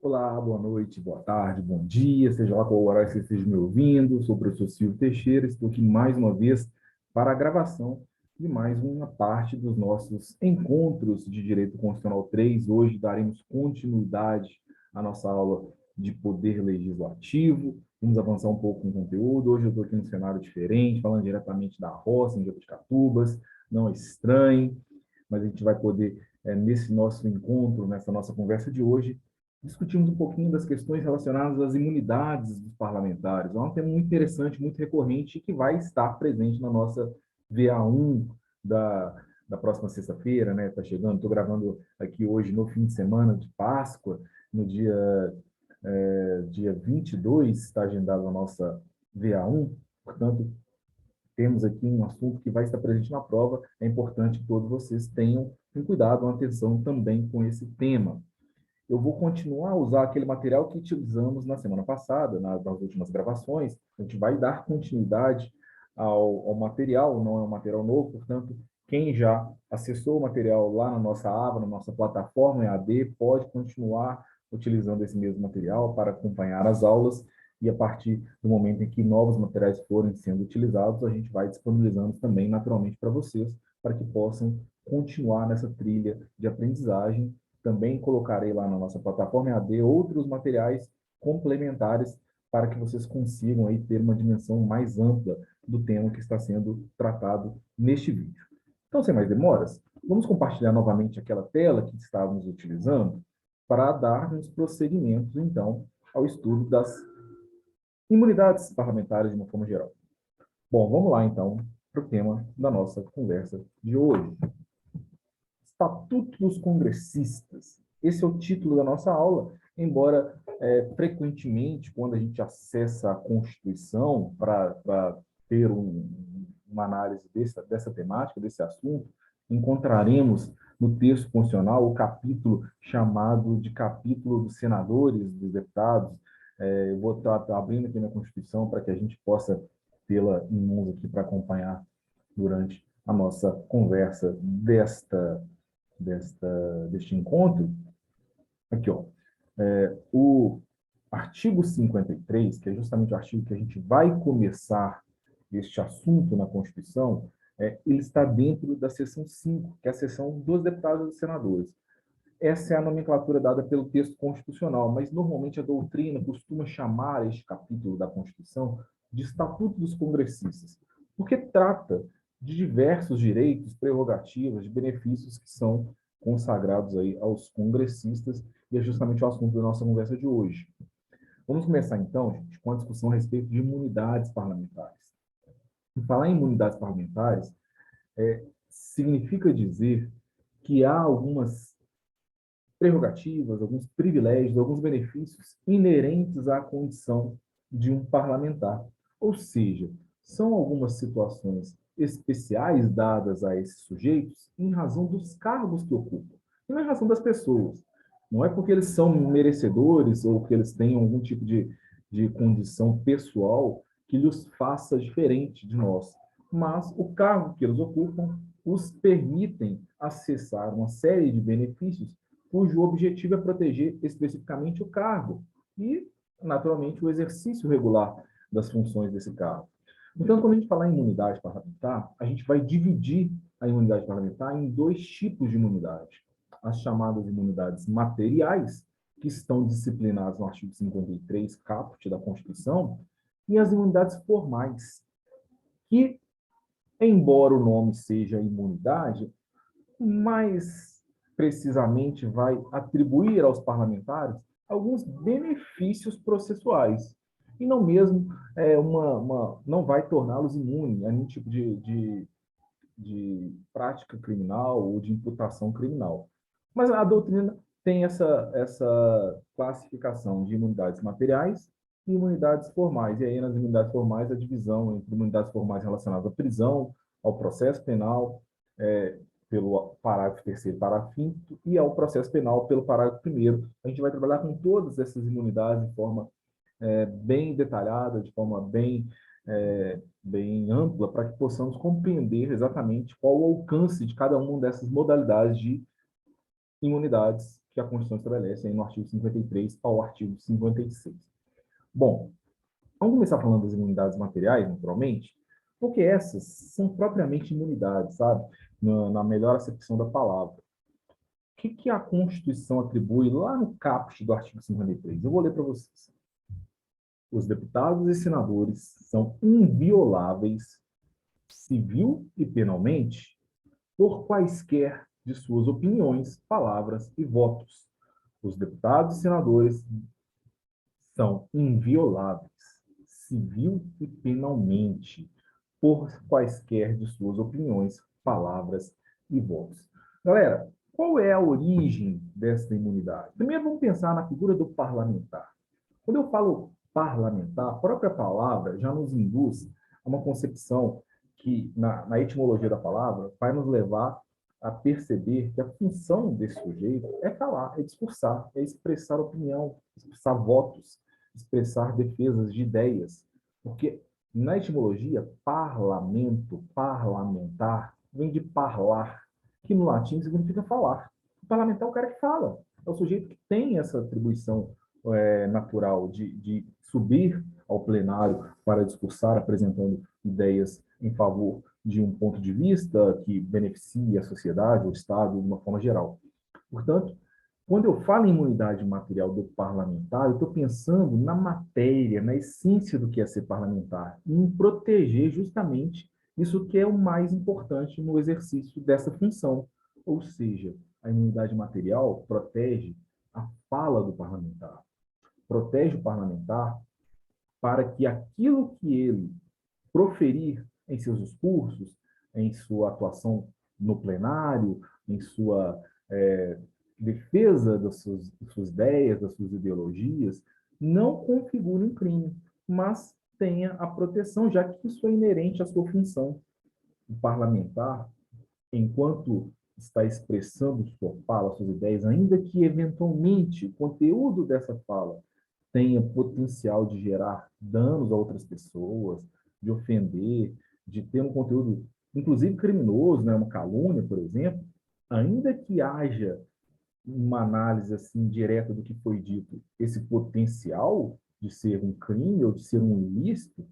Olá, boa noite, boa tarde, bom dia, seja lá qual horário você esteja me ouvindo. Sou o professor Silvio Teixeira, estou aqui mais uma vez para a gravação de mais uma parte dos nossos encontros de Direito Constitucional 3. Hoje daremos continuidade à nossa aula de Poder Legislativo. Vamos avançar um pouco com o conteúdo. Hoje eu estou aqui num cenário diferente, falando diretamente da roça, em Jabuticatubas. Não estranhe, mas a gente vai poder, nesse nosso encontro, nessa nossa conversa de hoje, discutimos um pouquinho das questões relacionadas às imunidades dos parlamentares. É um tema muito interessante, muito recorrente, e que vai estar presente na nossa VA1 da próxima sexta-feira, né? Está chegando, estou gravando aqui hoje no fim de semana de Páscoa, no dia 22, está agendada a nossa VA1, portanto, temos aqui um assunto que vai estar presente na prova. É importante que todos vocês tenham um cuidado, uma atenção também com esse tema. Eu vou continuar a usar aquele material que utilizamos na semana passada, nas últimas gravações. A gente vai dar continuidade ao material, não é um material novo, portanto, quem já acessou o material lá na nossa aba, na nossa plataforma EAD, pode continuar utilizando esse mesmo material para acompanhar as aulas, e a partir do momento em que novos materiais forem sendo utilizados, a gente vai disponibilizando também naturalmente para vocês, para que possam continuar nessa trilha de aprendizagem. Também colocarei lá na nossa plataforma EAD outros materiais complementares para que vocês consigam aí ter uma dimensão mais ampla do tema que está sendo tratado neste vídeo. Então, sem mais demoras, vamos compartilhar novamente aquela tela que estávamos utilizando para darmos prosseguimento, então, ao estudo das imunidades parlamentares de uma forma geral. Bom, vamos lá, então, para o tema da nossa conversa de hoje. Estatuto dos Congressistas. Esse é o título da nossa aula, embora frequentemente, quando a gente acessa a Constituição para ter uma análise dessa temática, desse assunto, encontraremos no texto constitucional o capítulo chamado de capítulo dos senadores, dos deputados. Eu vou estar abrindo aqui na Constituição para que a gente possa tê-la em mãos aqui para acompanhar durante a nossa conversa deste encontro. Aqui, ó, o artigo 53, que é justamente o artigo que a gente vai começar este assunto na Constituição, ele está dentro da seção 5, que é a seção dos deputados e dos senadores. Essa é a nomenclatura dada pelo texto constitucional, mas normalmente a doutrina costuma chamar este capítulo da Constituição de Estatuto dos Congressistas, porque trata de diversos direitos, prerrogativas, de benefícios que são consagrados aí aos congressistas, e é justamente o assunto da nossa conversa de hoje. Vamos começar, então, gente, com a discussão a respeito de imunidades parlamentares. E falar em imunidades parlamentares significa dizer que há algumas prerrogativas, alguns privilégios, alguns benefícios inerentes à condição de um parlamentar. Ou seja, são algumas situações especiais dadas a esses sujeitos em razão dos cargos que ocupam, e não em razão das pessoas. Não é porque eles são merecedores ou que eles têm algum tipo de condição pessoal que os faça diferente de nós, mas o cargo que eles ocupam os permitem acessar uma série de benefícios cujo objetivo é proteger especificamente o cargo e, naturalmente, o exercício regular das funções desse cargo. Então, quando a gente falar em imunidade parlamentar, a gente vai dividir a imunidade parlamentar em dois tipos de imunidade. As chamadas imunidades materiais, que estão disciplinadas no artigo 53, caput da Constituição, e as imunidades formais, que, embora o nome seja imunidade, mais precisamente vai atribuir aos parlamentares alguns benefícios processuais e não mesmo não vai torná-los imunes a nenhum tipo de prática criminal ou de imputação criminal. Mas a doutrina tem essa classificação de imunidades materiais e imunidades formais. E aí, nas imunidades formais, a divisão entre imunidades formais relacionadas à prisão, ao processo penal, pelo parágrafo 3º e parágrafo 5º, e ao processo penal pelo parágrafo 1º. A gente vai trabalhar com todas essas imunidades de forma bem detalhada, de forma bem ampla, para que possamos compreender exatamente qual o alcance de cada uma dessas modalidades de imunidades que a Constituição estabelece aí no artigo 53 ao artigo 56. Bom, vamos começar falando das imunidades materiais, naturalmente, porque essas são propriamente imunidades, sabe? Na melhor acepção da palavra. O que a Constituição atribui lá no caput do artigo 53? Eu vou ler para vocês. Os deputados e senadores são invioláveis, civil e penalmente, por quaisquer de suas opiniões, palavras e votos. Os deputados e senadores são invioláveis, civil e penalmente, por quaisquer de suas opiniões, palavras e votos. Galera, qual é a origem dessa imunidade? Primeiro, vamos pensar na figura do parlamentar. Quando eu falo parlamentar, a própria palavra já nos induz a uma concepção que, na etimologia da palavra, vai nos levar a perceber que a função desse sujeito é falar, é discursar, é expressar opinião, expressar votos, expressar defesas de ideias. Porque, na etimologia, parlamento, parlamentar, vem de parlar, que no latim significa falar. O parlamentar é o cara que fala, é o sujeito que tem essa atribuição natural de subir ao plenário para discursar, apresentando ideias em favor de um ponto de vista que beneficie a sociedade, o Estado, de uma forma geral. Portanto, quando eu falo em imunidade material do parlamentar, eu estou pensando na matéria, na essência do que é ser parlamentar, em proteger justamente isso que é o mais importante no exercício dessa função. Ou seja, a imunidade material protege a fala do parlamentar, protege o parlamentar para que aquilo que ele proferir em seus discursos, em sua atuação no plenário, em sua defesa das suas ideias, das suas ideologias, não configure um crime, mas tenha a proteção, já que isso é inerente à sua função. O parlamentar, enquanto está expressando sua fala, suas ideias, ainda que eventualmente o conteúdo dessa fala tenha potencial de gerar danos a outras pessoas, de ofender, de ter um conteúdo, inclusive criminoso, né, uma calúnia, por exemplo, ainda que haja uma análise assim direta do que foi dito, esse potencial de ser um crime ou de ser um ilícito,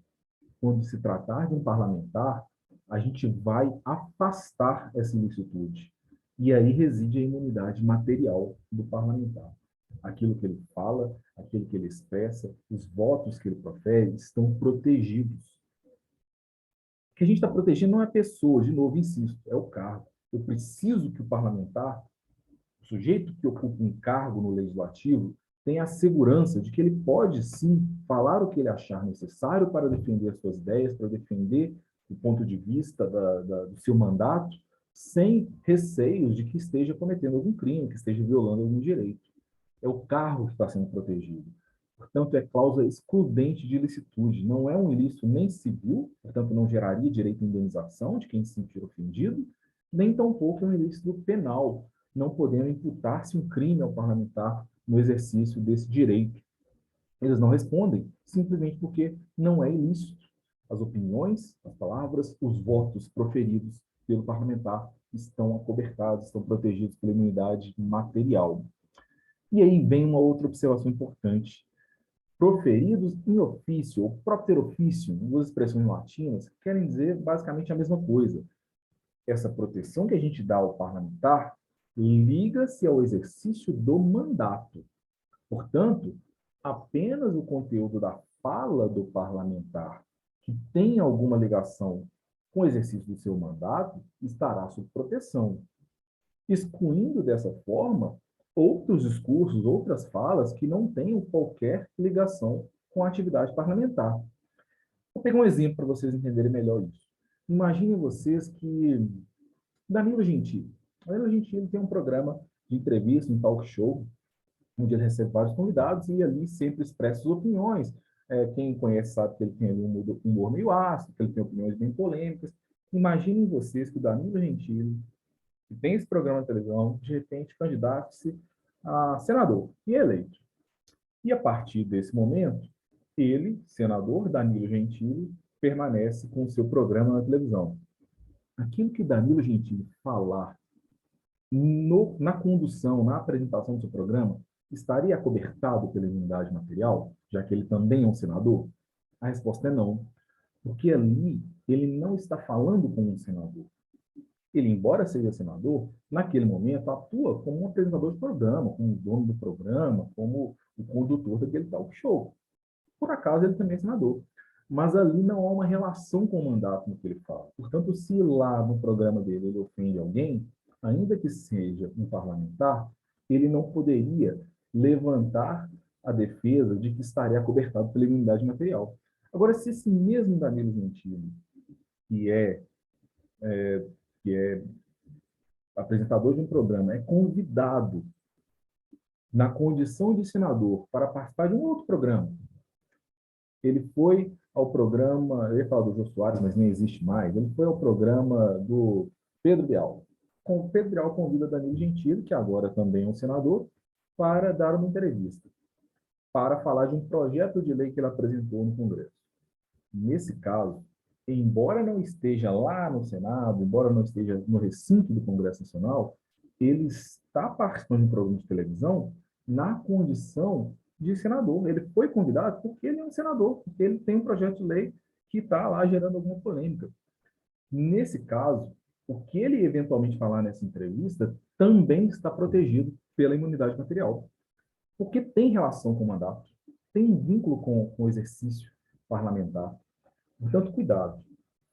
quando se tratar de um parlamentar, a gente vai afastar essa ilicitude. E aí reside a imunidade material do parlamentar. Aquilo que ele fala, aquilo que ele expressa, os votos que ele profere estão protegidos. O que a gente está protegendo não é a pessoa, de novo, insisto, é o cargo. Eu preciso que o parlamentar, o sujeito que ocupa um cargo no legislativo, tenha a segurança de que ele pode, sim, falar o que ele achar necessário para defender as suas ideias, para defender o ponto de vista do seu mandato, sem receios de que esteja cometendo algum crime, que esteja violando algum direito. É o cargo que está sendo protegido. Portanto, é cláusula excludente de ilicitude. Não é um ilícito nem civil, portanto, não geraria direito à indenização de quem se sentir ofendido, nem tampouco é um ilícito penal, não podendo imputar-se um crime ao parlamentar no exercício desse direito. Eles não respondem, simplesmente porque não é ilícito. As opiniões, as palavras, os votos proferidos pelo parlamentar estão acobertados, estão protegidos pela imunidade material. E aí vem uma outra observação importante. Proferidos em ofício, ou propter officium, duas expressões latinas, querem dizer basicamente a mesma coisa. Essa proteção que a gente dá ao parlamentar liga-se ao exercício do mandato. Portanto, apenas o conteúdo da fala do parlamentar que tem alguma ligação com o exercício do seu mandato estará sob proteção, excluindo dessa forma outros discursos, outras falas que não tenham qualquer ligação com a atividade parlamentar. Vou pegar um exemplo para vocês entenderem melhor isso. Imaginem vocês que Danilo Gentili tem um programa de entrevista, um talk show, onde ele recebe vários convidados e ali sempre expressa suas opiniões. Quem conhece sabe que ele tem ali um humor meio ácido, que ele tem opiniões bem polêmicas. Imaginem vocês que o Danilo Gentili, que tem esse programa de televisão, de repente candidata-se a senador e é eleito. E a partir desse momento, ele, senador Danilo Gentili, permanece com o seu programa na televisão. Aquilo que Danilo Gentili falar na condução, na apresentação do seu programa, estaria acobertado pela imunidade material, já que ele também é um senador? A resposta é não, porque ali ele não está falando como um senador. Ele, embora seja senador, naquele momento atua como um apresentador de programa, como o dono do programa, como o condutor daquele talk show. Por acaso, ele também é senador. Mas ali não há uma relação com o mandato no que ele fala. Portanto, se lá no programa dele ele ofende alguém, ainda que seja um parlamentar, ele não poderia levantar a defesa de que estaria acobertado pela imunidade material. Agora, se esse mesmo Danilo Gentili, que é, que é apresentador de um programa, é convidado na condição de senador para participar de um outro programa, ele foi ao programa, eu ia falar do Jô Soares, mas nem existe mais, ele foi ao programa do Pedro Bial. O Pedro Bial convida Danilo Gentili, que agora também é um senador, para dar uma entrevista, para falar de um projeto de lei que ele apresentou no Congresso. Nesse caso, embora não esteja lá no Senado, embora não esteja no recinto do Congresso Nacional, ele está participando de um programa de televisão na condição de senador. Ele foi convidado porque ele é um senador, porque ele tem um projeto de lei que está lá gerando alguma polêmica. Nesse caso, o que ele eventualmente falar nessa entrevista também está protegido pela imunidade material, porque tem relação com o mandato, tem um vínculo com o exercício parlamentar. Portanto, cuidado.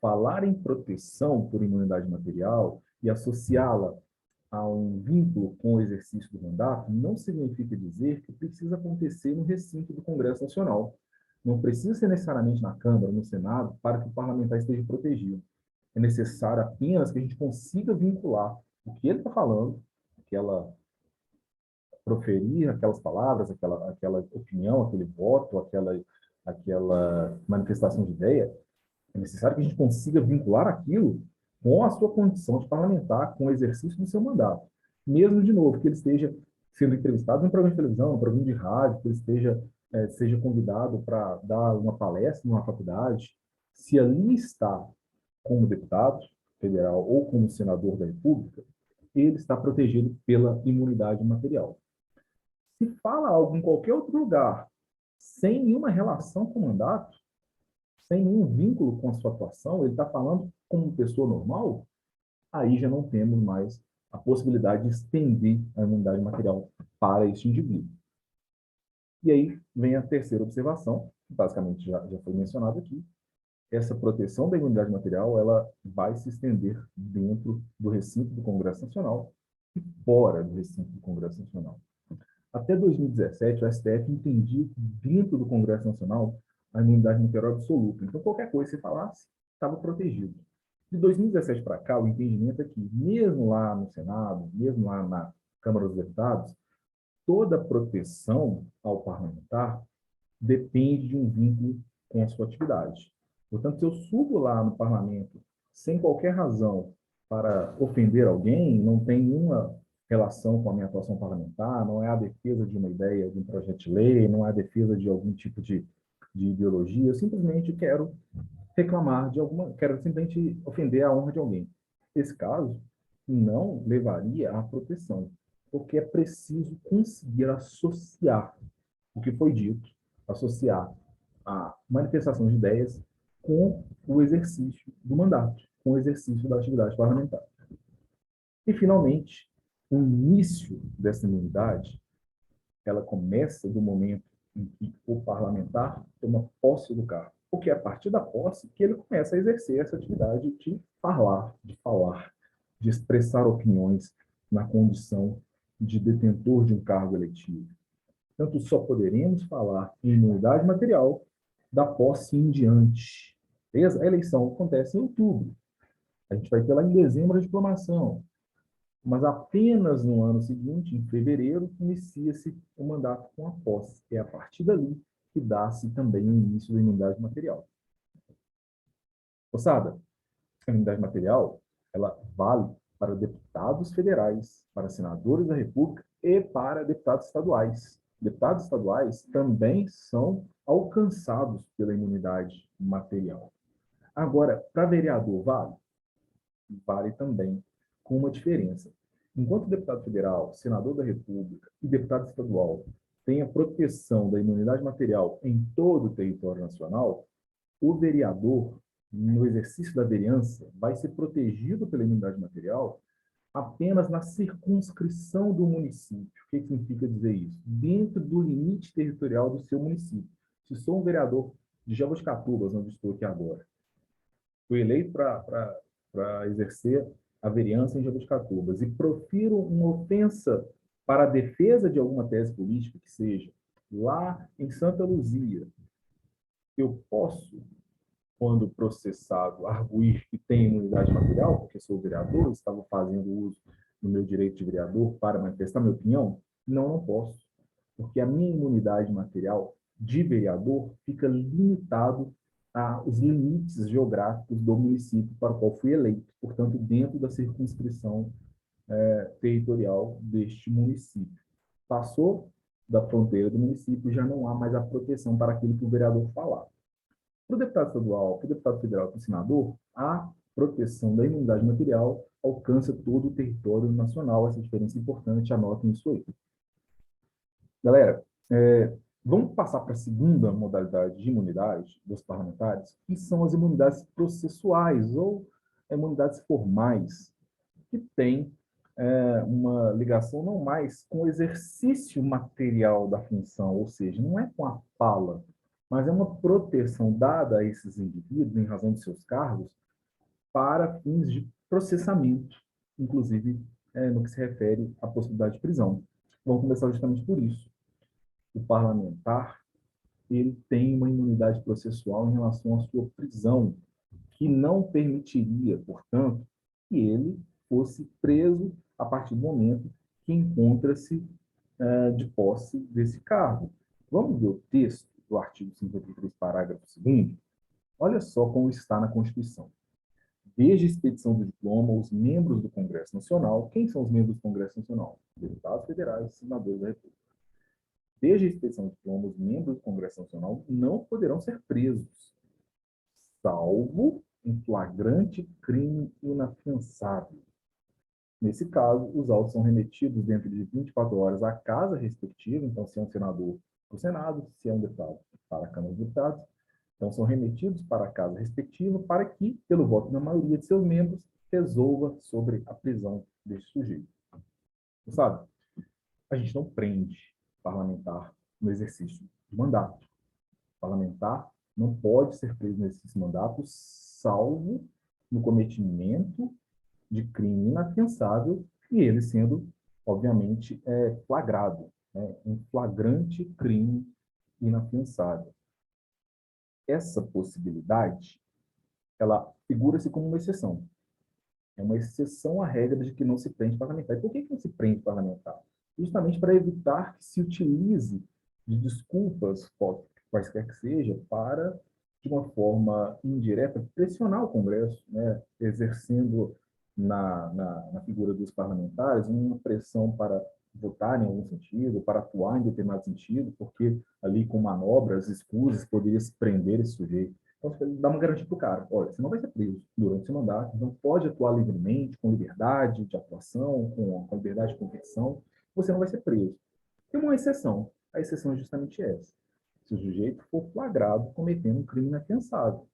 Falar em proteção por imunidade material e associá-la a um vínculo com o exercício do mandato não significa dizer que precisa acontecer no recinto do Congresso Nacional. Não precisa ser necessariamente na Câmara, no Senado, para que o parlamentar esteja protegido. É necessário apenas que a gente consiga vincular o que ele está falando, aquela proferir aquelas palavras, aquela opinião, aquele voto, aquela manifestação de ideia. É necessário que a gente consiga vincular aquilo com a sua condição de parlamentar, com o exercício do seu mandato. Mesmo, de novo, que ele esteja sendo entrevistado em um programa de televisão, um programa de rádio, que ele seja convidado para dar uma palestra numa faculdade, se ali está como deputado federal ou como senador da República, ele está protegido pela imunidade material. Se fala algo em qualquer outro lugar, sem nenhuma relação com o mandato, sem nenhum vínculo com a sua atuação, ele está falando como pessoa normal, aí já não temos mais a possibilidade de estender a imunidade material para este indivíduo. E aí vem a terceira observação, que basicamente já foi mencionada aqui. Essa proteção da imunidade material ela vai se estender dentro do recinto do Congresso Nacional e fora do recinto do Congresso Nacional. Até 2017, o STF entendia que dentro do Congresso Nacional a imunidade material absoluta. Então, qualquer coisa que você falasse, estava protegido. De 2017 para cá, o entendimento é que, mesmo lá no Senado, mesmo lá na Câmara dos Deputados, toda proteção ao parlamentar depende de um vínculo com a sua atividade. Portanto, se eu subo lá no parlamento sem qualquer razão para ofender alguém, não tem nenhuma relação com a minha atuação parlamentar, não é a defesa de uma ideia, de um projeto de lei, não é a defesa de algum tipo de ideologia, eu simplesmente quero reclamar de alguma, quero simplesmente ofender a honra de alguém. Esse caso não levaria à proteção, porque é preciso conseguir associar o que foi dito, associar a manifestação de ideias com o exercício do mandato, com o exercício da atividade parlamentar. E, finalmente, o início dessa imunidade, ela começa do momento em que o parlamentar toma posse do cargo, porque é a partir da posse que ele começa a exercer essa atividade de falar, de expressar opiniões na condição de detentor de um cargo eletivo. Portanto, só poderemos falar em imunidade material da posse em diante. A eleição acontece em outubro. A gente vai ter lá em dezembro a diplomação. Mas apenas no ano seguinte, em fevereiro, inicia-se o mandato com a posse. É a partir dali que dá-se também o início da imunidade material. Moçada, a imunidade material, ela vale para deputados federais, para senadores da República e para deputados estaduais. Deputados estaduais também são alcançados pela imunidade material. Agora, para vereador, vale? Vale também, com uma diferença. Enquanto deputado federal, senador da República e deputado estadual têm a proteção da imunidade material em todo o território nacional, o vereador, no exercício da vereança, vai ser protegido pela imunidade material apenas na circunscrição do município. O que significa dizer isso? Dentro do limite territorial do seu município. Se sou um vereador de Jaboticatubas, onde estou aqui agora, fui eleito para exercer a vereança em Jaboticatubas e profiro uma ofensa para a defesa de alguma tese política que seja lá em Santa Luzia, eu posso, quando processado, arguir que tem imunidade material, porque sou vereador, estava fazendo uso do meu direito de vereador para manifestar minha opinião? Não, não posso, porque a minha imunidade material de vereador fica limitado aos limites geográficos do município para o qual fui eleito, portanto, dentro da circunscrição territorial deste município. Passou da fronteira do município, já não há mais a proteção para aquilo que o vereador falar. Para o deputado estadual, para o deputado federal, para o senador, a proteção da imunidade material alcança todo o território nacional. Essa diferença é importante, anotem isso aí. Galera, vamos passar para a segunda modalidade de imunidade dos parlamentares, que são as imunidades processuais ou imunidades formais, que têm uma ligação não mais com o exercício material da função, ou seja, não é com a fala, mas é uma proteção dada a esses indivíduos, em razão de seus cargos, para fins de processamento, inclusive no que se refere à possibilidade de prisão. Vamos começar justamente por isso. O parlamentar ele tem uma imunidade processual em relação à sua prisão, que não permitiria, portanto, que ele fosse preso a partir do momento que encontra-se de posse desse cargo. Vamos ver o texto do artigo 53, parágrafo 2º? Olha só como está na Constituição. Desde a expedição do diploma, os membros do Congresso Nacional, quem são os membros do Congresso Nacional? Deputados federais e senadores da República. Desde a expedição do diploma, os membros do Congresso Nacional não poderão ser presos, salvo em flagrante crime inafiançável. Nesse caso, os autos são remetidos dentro de 24 horas à casa respectiva, então, se é um senador, para o Senado, se é um deputado, para a Câmara dos Deputados, então são remetidos para a casa respectiva para que, pelo voto da maioria de seus membros, resolva sobre a prisão deste sujeito. Você sabe, a gente não prende parlamentar no exercício de mandato. O parlamentar não pode ser preso no exercício de mandato, salvo no cometimento de crime inafiançável e ele sendo, obviamente, flagrado, né? Um flagrante crime inafiançável. Essa possibilidade, ela figura-se como uma exceção. É uma exceção à regra de que não se prende parlamentar. E por que não se prende parlamentar? Justamente para evitar que se utilize de desculpas, quaisquer que seja, para, de uma forma indireta, pressionar o Congresso, né? Exercendo na figura dos parlamentares uma pressão para votar em algum sentido, para atuar em determinado sentido, porque ali com manobras, escusas, poderia se prender esse sujeito. Então, dá uma garantia para o cara. Olha, você não vai ser preso durante o seu mandato, então pode atuar livremente, com liberdade de atuação, com liberdade de convicção, você não vai ser preso. Tem uma exceção. A exceção é justamente essa. Se o sujeito for flagrado cometendo um crime inafiançável.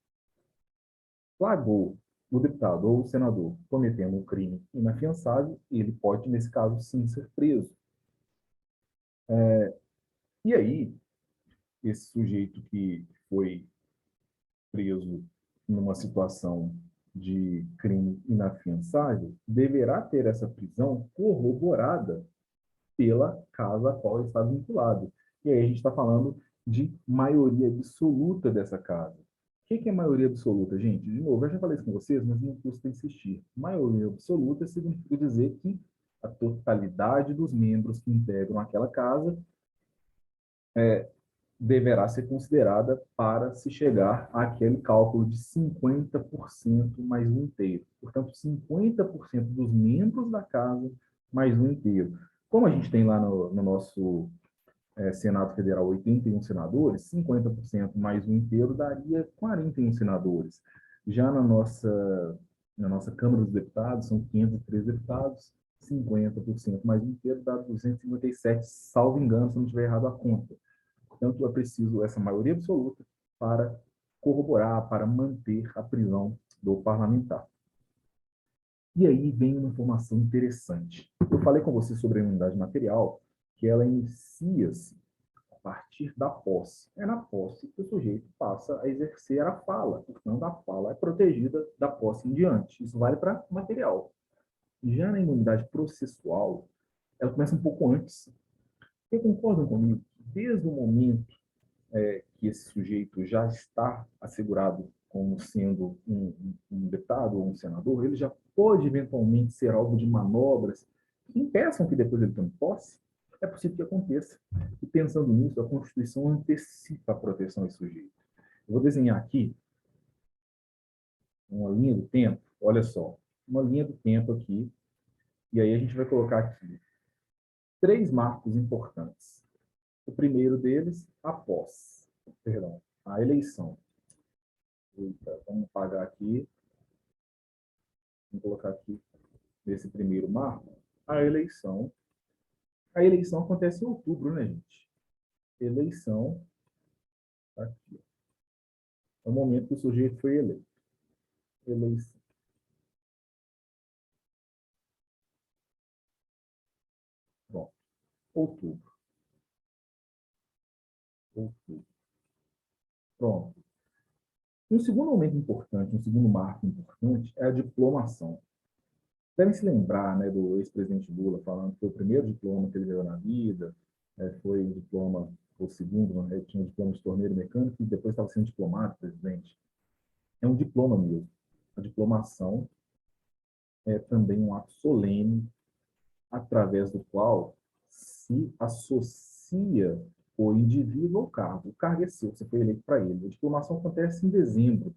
Flagrou o deputado ou o senador cometendo um crime inafiançável, ele pode, nesse caso, sim, ser preso. E aí, esse sujeito que foi preso numa situação de crime inafiançável, deverá ter essa prisão corroborada pela casa a qual está vinculado. E aí a gente está falando de maioria absoluta dessa casa. O que é maioria absoluta, gente? De novo, eu já falei isso com vocês, mas não custa insistir. Maioria absoluta significa dizer que a totalidade dos membros que integram aquela casa deverá ser considerada para se chegar àquele cálculo de 50% mais um inteiro. Portanto, 50% dos membros da casa mais um inteiro. Como a gente tem lá no nosso Senado Federal 81 senadores, 50% mais um inteiro daria 41 senadores. Já na nossa Câmara dos Deputados, são 503 deputados, 50% mais um inteiro dá 257, salvo engano, se não estiver errado a conta. Portanto, é preciso essa maioria absoluta para corroborar, para manter a prisão do parlamentar. E aí vem uma informação interessante. Eu falei com você sobre a imunidade material, que ela inicia-se a partir da posse. É na posse que o sujeito passa a exercer a fala. Portanto, a fala é protegida da posse em diante. Isso vale para material. Já na imunidade processual, ela começa um pouco antes. Vocês concordam comigo? Desde o momento que esse sujeito já está assegurado como sendo um deputado ou um senador, ele já pode eventualmente ser alvo de manobras que impeçam que depois ele tome posse? É possível que aconteça. E pensando nisso, a Constituição antecipa a proteção desse sujeito. Eu vou desenhar aqui uma linha do tempo, olha só, uma linha do tempo aqui, e aí a gente vai colocar aqui 3 marcos importantes. O primeiro deles, a posse, perdão, a eleição. Eita, vamos apagar aqui, vamos colocar aqui nesse primeiro marco, a eleição. A eleição acontece em outubro, né, gente? Eleição, tá aqui. É o momento que o sujeito foi eleito. Eleição. Bom, outubro. Outubro. Pronto. Um segundo momento importante, um segundo marco importante é a diplomação. Devem se lembrar, né, do ex-presidente Lula falando que foi o primeiro diploma que ele ganhou na vida, foi o diploma, o segundo, né, tinha um diploma de torneiro mecânico e depois estava sendo diplomado, presidente. É um diploma mesmo. A diplomação é também um ato solene através do qual se associa o indivíduo ao cargo. O cargo é seu, você foi eleito para ele. A diplomação acontece em dezembro,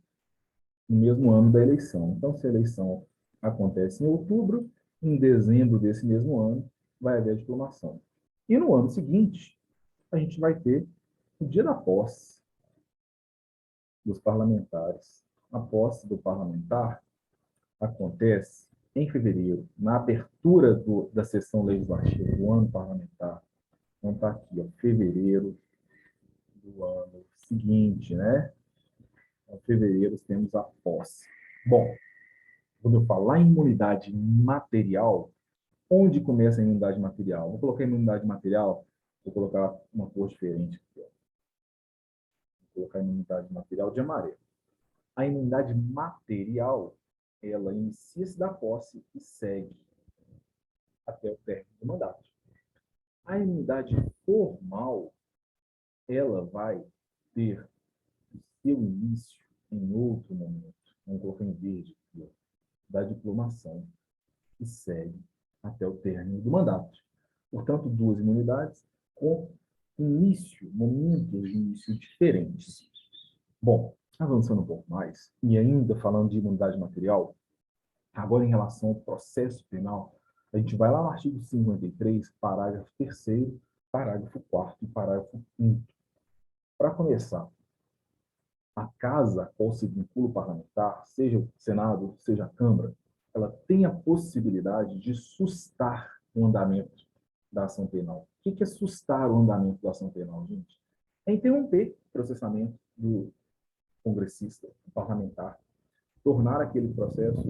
no mesmo ano da eleição. Então, se a eleição acontece em outubro, em dezembro desse mesmo ano, vai haver a diplomação. E no ano seguinte, a gente vai ter o dia da posse dos parlamentares. A posse do parlamentar acontece em fevereiro, na abertura da sessão legislativa do ano parlamentar. Então está aqui, ó, fevereiro do ano seguinte, né? Em fevereiro temos a posse. Bom, quando eu falar em imunidade material, onde começa a imunidade material? Vou colocar a imunidade material, vou colocar uma cor diferente aqui, ó. Vou colocar a imunidade material de amarelo. A imunidade material, ela inicia-se da posse e segue até o término do mandato. A imunidade formal, ela vai ter o seu início em outro momento. Vamos colocar em verde aqui, ó, da diplomação, e segue até o término do mandato. Portanto, 2 imunidades com início, momentos de início diferentes. Bom, avançando um pouco mais, e ainda falando de imunidade material, agora em relação ao processo penal, a gente vai lá no artigo 53, parágrafo 3º, parágrafo 4º e parágrafo 5º. Para começar, a casa a qual se vincula o parlamentar, seja o Senado, seja a Câmara, ela tem a possibilidade de sustar o andamento da ação penal. O que é sustar o andamento da ação penal, gente? É interromper o processamento do congressista, do parlamentar, tornar aquele processo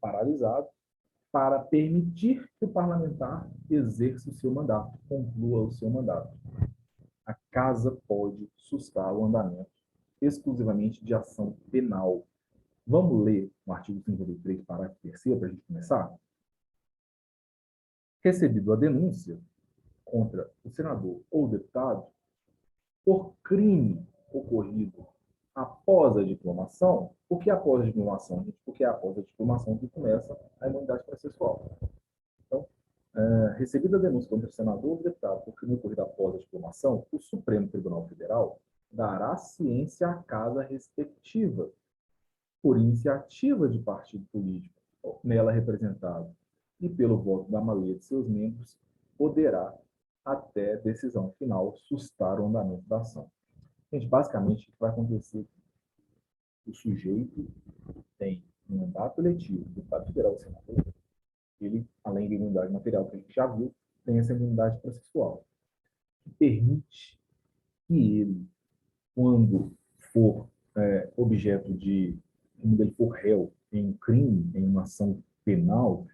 paralisado para permitir que o parlamentar exerça o seu mandato, conclua o seu mandato. A casa pode sustar o andamento exclusivamente de ação penal. Vamos ler o artigo 53, parágrafo 3º, para a gente começar? Recebido a denúncia contra o senador ou o deputado por crime ocorrido após a diplomação. Por que após a diplomação, gente? Porque é após a diplomação que começa a imunidade processual. Então, recebida a denúncia contra o senador ou o deputado por crime ocorrido após a diplomação, o Supremo Tribunal Federal dará ciência à casa respectiva, por iniciativa de partido político nela representado e pelo voto da maioria de seus membros, poderá, até decisão final, sustar o andamento da ação. Gente, basicamente, o que vai acontecer? O sujeito tem um mandato eletivo, deputado federal, senador, ele, além da imunidade material que a gente já viu, tem essa imunidade processual, que permite que ele, quando for objeto de, quando ele for réu em um crime, em uma ação penal,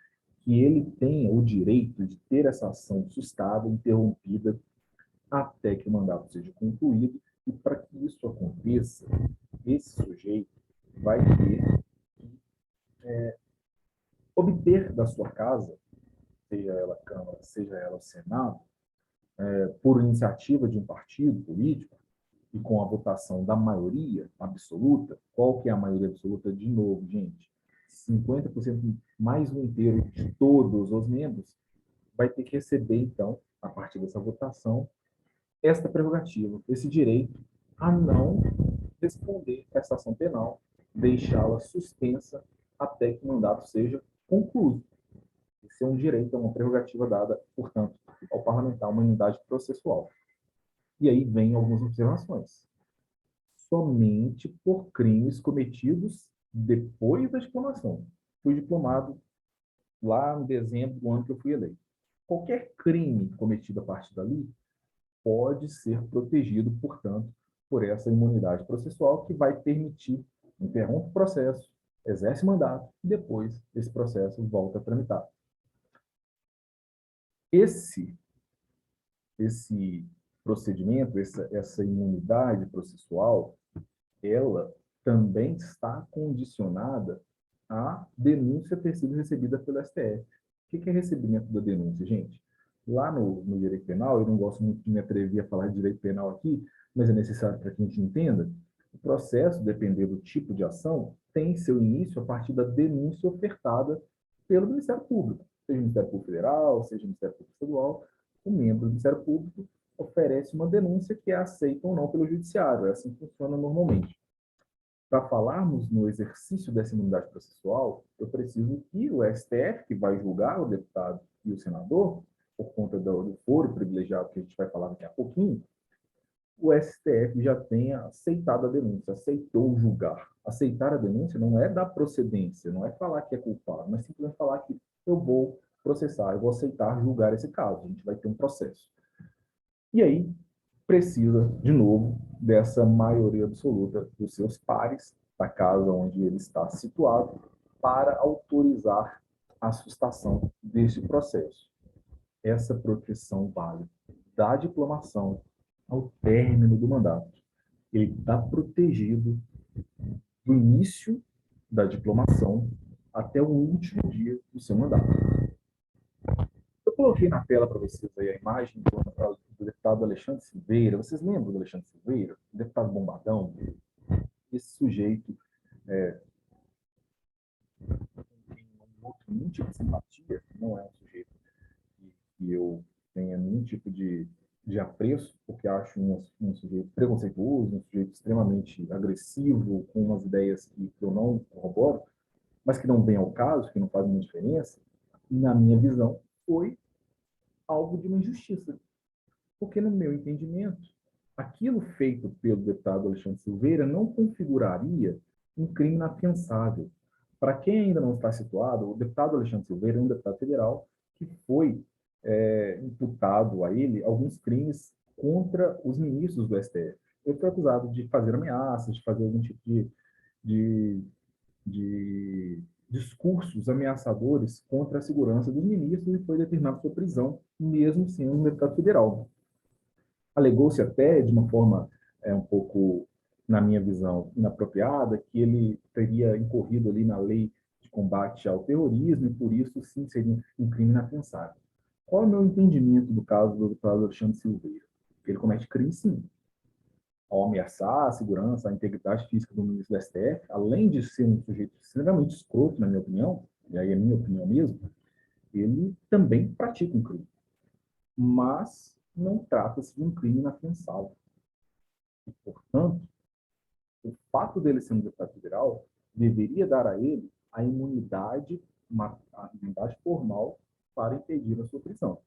que ele tenha o direito de ter essa ação sustada, interrompida, até que o mandato seja concluído, e para que isso aconteça, esse sujeito vai ter que obter da sua casa, seja ela a Câmara, seja ela o Senado, por iniciativa de um partido político, e com a votação da maioria absoluta. Qual que é a maioria absoluta? De novo, gente, 50% mais um inteiro de todos os membros vai ter que receber, então, a partir dessa votação, esta prerrogativa, esse direito a não responder a essa ação penal, deixá-la suspensa até que o mandato seja concluído. Esse é um direito, é uma prerrogativa dada, portanto, ao parlamentar, uma imunidade processual. E aí vem algumas observações. Somente por crimes cometidos depois da diplomação. Fui diplomado lá em dezembro do ano que eu fui eleito. Qualquer crime cometido a partir dali pode ser protegido, portanto, por essa imunidade processual que vai permitir interromper o processo, exerce mandato e depois esse processo volta a tramitar. Esse procedimento, essa imunidade processual, ela também está condicionada à denúncia ter sido recebida pelo STF. O que é recebimento da denúncia, gente? Lá no direito penal, eu não gosto muito de me atrever a falar de direito penal aqui, mas é necessário para que a gente entenda, o processo, dependendo do tipo de ação, tem seu início a partir da denúncia ofertada pelo Ministério Público, seja o Ministério Público Federal, seja o Ministério Público Estadual, o membro do Ministério Público oferece uma denúncia que é aceita ou não pelo Judiciário. É assim que funciona normalmente. Para falarmos no exercício dessa imunidade processual, eu preciso que o STF, que vai julgar o deputado e o senador, por conta do foro privilegiado que a gente vai falar daqui a pouquinho, o STF já tenha aceitado a denúncia, aceitou julgar. Aceitar a denúncia não é dar procedência, não é falar que é culpado, mas simplesmente falar que eu vou processar, eu vou aceitar julgar esse caso, a gente vai ter um processo. E aí, precisa, de novo, dessa maioria absoluta dos seus pares, da casa onde ele está situado, para autorizar a sustação deste processo. Essa proteção vale da diplomação ao término do mandato. Ele está protegido do início da diplomação até o último dia do seu mandato. Eu coloquei na tela para vocês aí a imagem do deputado Alexandre Silveira. Vocês lembram do Alexandre Silveira? O deputado Bombadão? Esse sujeito tem nenhum tipo de simpatia, não é um sujeito que eu tenha nenhum tipo de apreço, porque acho um sujeito preconceituoso, um sujeito extremamente agressivo, com umas ideias que eu não corroboro, mas que não vem ao caso, que não fazem nenhuma diferença, e na minha visão, foi alvo de uma injustiça. Porque, no meu entendimento, aquilo feito pelo deputado Alexandre Silveira não configuraria um crime inafiançável. Para quem ainda não está situado, o deputado Alexandre Silveira é um deputado federal que foi imputado a ele alguns crimes contra os ministros do STF. Ele foi acusado de fazer ameaças, de fazer algum tipo de, de discursos ameaçadores contra a segurança dos ministros e foi determinado sua prisão, mesmo sendo um deputado federal. Alegou-se até, de uma forma um pouco, na minha visão, inapropriada, que ele teria incorrido ali na lei de combate ao terrorismo e, por isso, sim, seria um crime inafiançável. Qual é o meu entendimento do caso do deputado Alexandre Silveira? Ele comete crime, sim, ao ameaçar a segurança, a integridade física do ministro do STF, além de ser um sujeito extremamente escroto, na minha opinião, e aí é minha opinião mesmo, ele também pratica um crime. Mas não trata-se de um crime inafiançável. E, portanto, o fato dele ser um deputado federal deveria dar a ele a imunidade formal para impedir a sua prisão.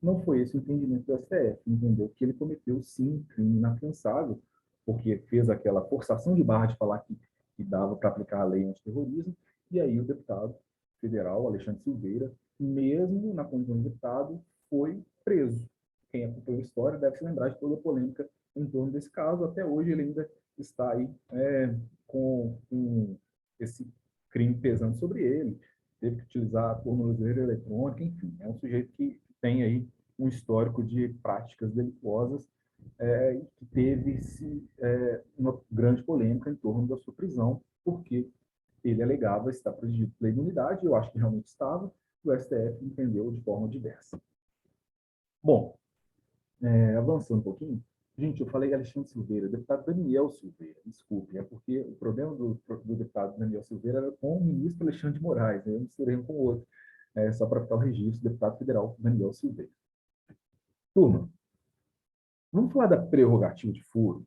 Não foi esse o entendimento do STF. Entendeu que ele cometeu, sim, um crime inafiançável, porque fez aquela forçação de barra de falar que dava para aplicar a lei antiterrorismo, e aí o deputado federal, Alexandre Silveira, mesmo na condição de deputado, foi preso. Quem acompanhou a história deve se lembrar de toda a polêmica em torno desse caso. Até hoje ele ainda está aí com esse crime pesando sobre ele. Teve que utilizar a tornozeleira eletrônica, enfim. É um sujeito que tem aí um histórico de práticas delituosas que teve uma grande polêmica em torno da sua prisão, porque ele alegava estar protegido pela imunidade, eu acho que realmente estava, o STF entendeu de forma diversa. Bom, avançando um pouquinho, gente, eu falei Alexandre Silveira, deputado Daniel Silveira, desculpe, é porque o problema do deputado Daniel Silveira era com o ministro Alexandre de Moraes, né? Eu misturei um com o outro, só para ficar o registro, deputado federal Daniel Silveira. Turma, vamos falar da prerrogativa de furo,